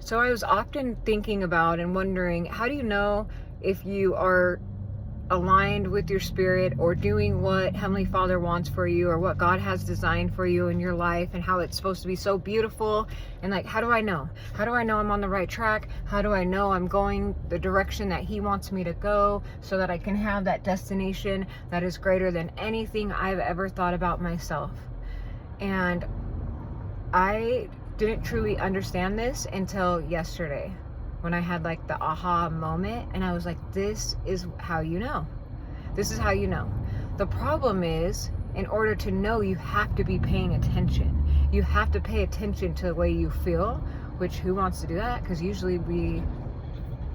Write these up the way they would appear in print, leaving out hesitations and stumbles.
So I was often thinking about and wondering, how do you know if you are aligned with your spirit or doing what Heavenly Father wants for you or what God has designed for you in your life and how it's supposed to be so beautiful? And like, how do I know? How do I know I'm on the right track? How do I know I'm going the direction that He wants me to go so that I can have that destination that is greater than anything I've ever thought about myself? And I didn't truly understand this until yesterday when I had like the aha moment, and I was like, this is how you know. This is how you know. The problem is, in order to know, you have to be paying attention. You have to pay attention to the way you feel, which who wants to do that? Because usually we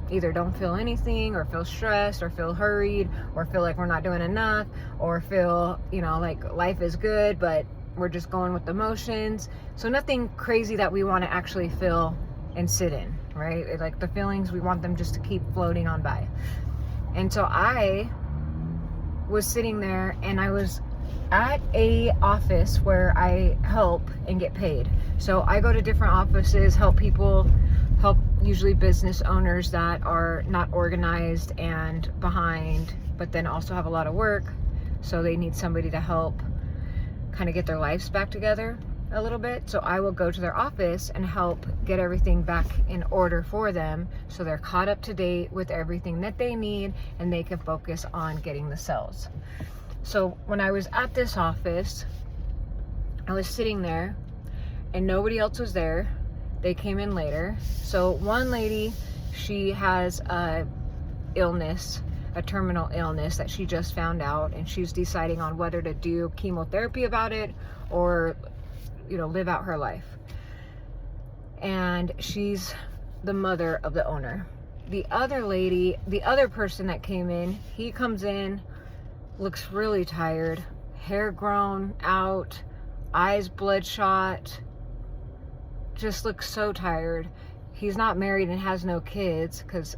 either don't feel anything or feel stressed or feel hurried or feel like we're not doing enough or feel, like life is good, but we're just going with the motions. So nothing crazy that we want to actually feel and sit in, right? Like the feelings, we want them just to keep floating on by. And so I was sitting there and I was at a office where I help and get paid. So I go to different offices, help people, help usually business owners that are not organized and behind, but then also have a lot of work. So they need somebody to help kind of get their lives back together a little bit. So I will go to their office and help get everything back in order for them so they're caught up to date with everything that they need and they can focus on getting the sales. So when I was at this office, I was sitting there and nobody else was there. They came in later. So one lady, she has a terminal illness that she just found out, and she's deciding on whether to do chemotherapy about it or live out her life. And she's the mother of the owner. The other person that came in, he comes in, looks really tired, hair grown out, eyes bloodshot, just looks so tired. He's not married and has no kids, because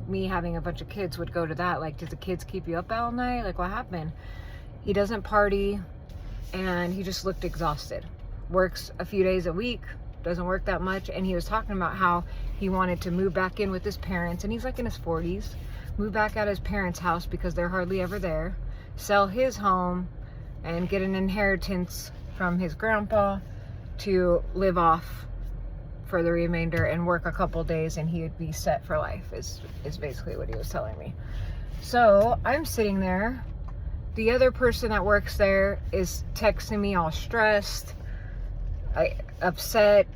me having a bunch of kids would go to that. Like, did the kids keep you up all night? Like, what happened? He doesn't party, and he just looked exhausted. Works a few days a week, doesn't work that much, and he was talking about how he wanted to move back in with his parents, and he's like in his 40s, move back at his parents' house because they're hardly ever there, sell his home, and get an inheritance from his grandpa to live off for the remainder and work a couple days and he would be set for life is basically what he was telling me. So I'm sitting there. The other person that works there is texting me all stressed, upset.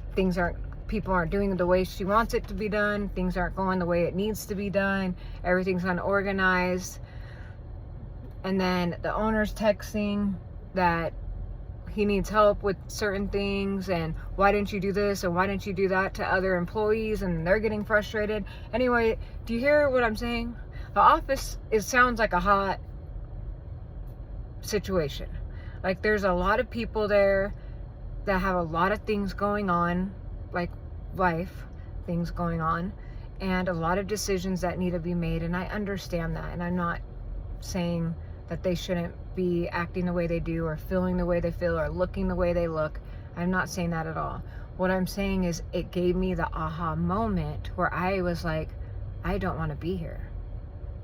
People aren't doing the way she wants it to be done. Things aren't going the way it needs to be done. Everything's unorganized. And then the owner's texting that he needs help with certain things, and why didn't you do this and why didn't you do that to other employees, and they're getting frustrated. Anyway, do you hear what I'm saying? The office, it sounds like a hot situation. Like, there's a lot of people there that have a lot of things going on, like life things going on, and a lot of decisions that need to be made. And I understand that, and I'm not saying that they shouldn't be acting the way they do or feeling the way they feel or looking the way they look. I'm not saying that at all. What I'm saying is it gave me the aha moment where I was like, I don't want to be here.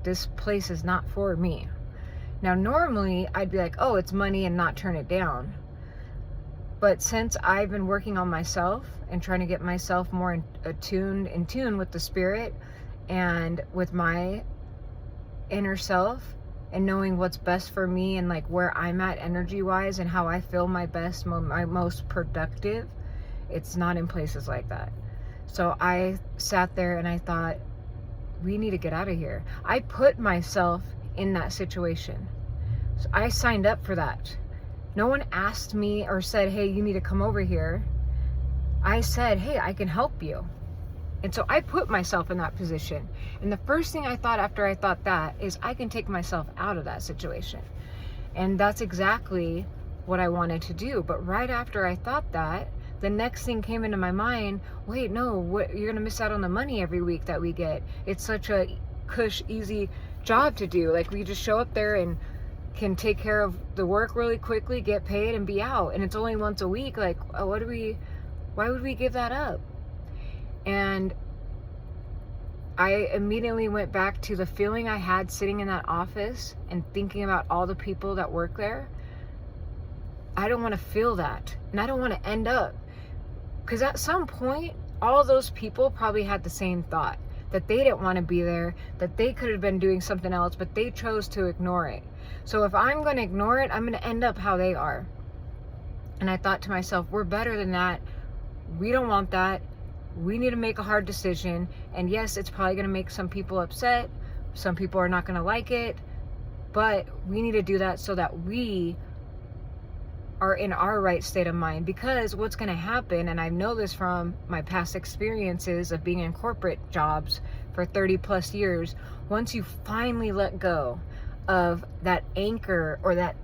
This place is not for me. Now, normally I'd be like, oh, it's money, and not turn it down. But since I've been working on myself and trying to get myself more in tune with the spirit and with my inner self, and knowing what's best for me and like where I'm at energy wise and how I feel my best, my most productive, it's not in places like that. So I sat there and I thought, we need to get out of here. I put myself in that situation. So I signed up for that. No one asked me or said, hey, you need to come over here. I said, hey, I can help you. And so I put myself in that position. And the first thing I thought after I thought that is, I can take myself out of that situation. And that's exactly what I wanted to do. But right after I thought that, the next thing came into my mind, wait, no, you're going to miss out on the money every week that we get. It's such a easy job to do. Like, we just show up there and can take care of the work really quickly, get paid, and be out. And it's only once a week. Like, why would we give that up? And And I immediately went back to the feeling I had sitting in that office and thinking about all the people that work there. I don't want to feel that. And I don't want to end up, because at some point, all those people probably had the same thought, that they didn't want to be there, that they could have been doing something else, but they chose to ignore it. So if I'm going to ignore it, I'm going to end up how they are. And I thought to myself, we're better than that. We don't want that. We need to make a hard decision. And yes, it's probably going to make some people upset. Some people are not going to like it. But we need to do that so that we are in our right state of mind. Because what's going to happen, and I know this from my past experiences of being in corporate jobs for 30 plus years, once you finally let go of that anchor or that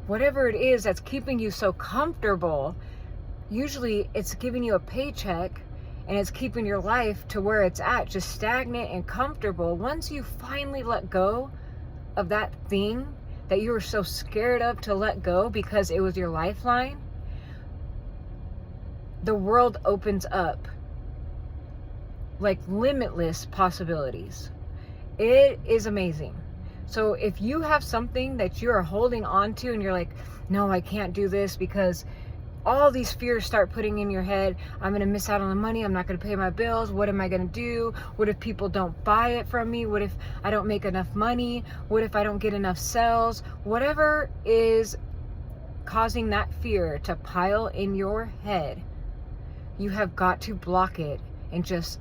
whatever it is that's keeping you so comfortable, usually it's giving you a paycheck and it's keeping your life to where it's at, just stagnant and comfortable. Once you finally let go of that thing that you were so scared of to let go because it was your lifeline, the world opens up like limitless possibilities. It is amazing. So if you have something that you are holding on to and you're like, no, I can't do this because all these fears start putting in your head. I'm going to miss out on the money. I'm not going to pay my bills. What am I going to do? What if people don't buy it from me? What if I don't make enough money? What if I don't get enough sales? Whatever is causing that fear to pile in your head, you have got to block it and just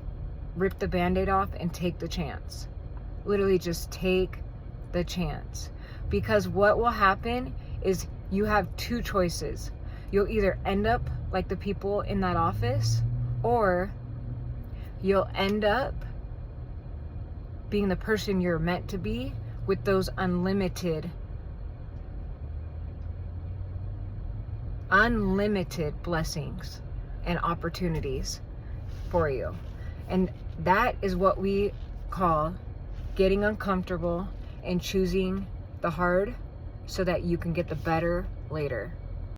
rip the Band-Aid off and take the chance. Literally just take the chance. Because what will happen is you have two choices. You'll either end up like the people in that office, or you'll end up being the person you're meant to be with those unlimited blessings and opportunities for you. And that is what we call getting uncomfortable and choosing the hard so that you can get the better later.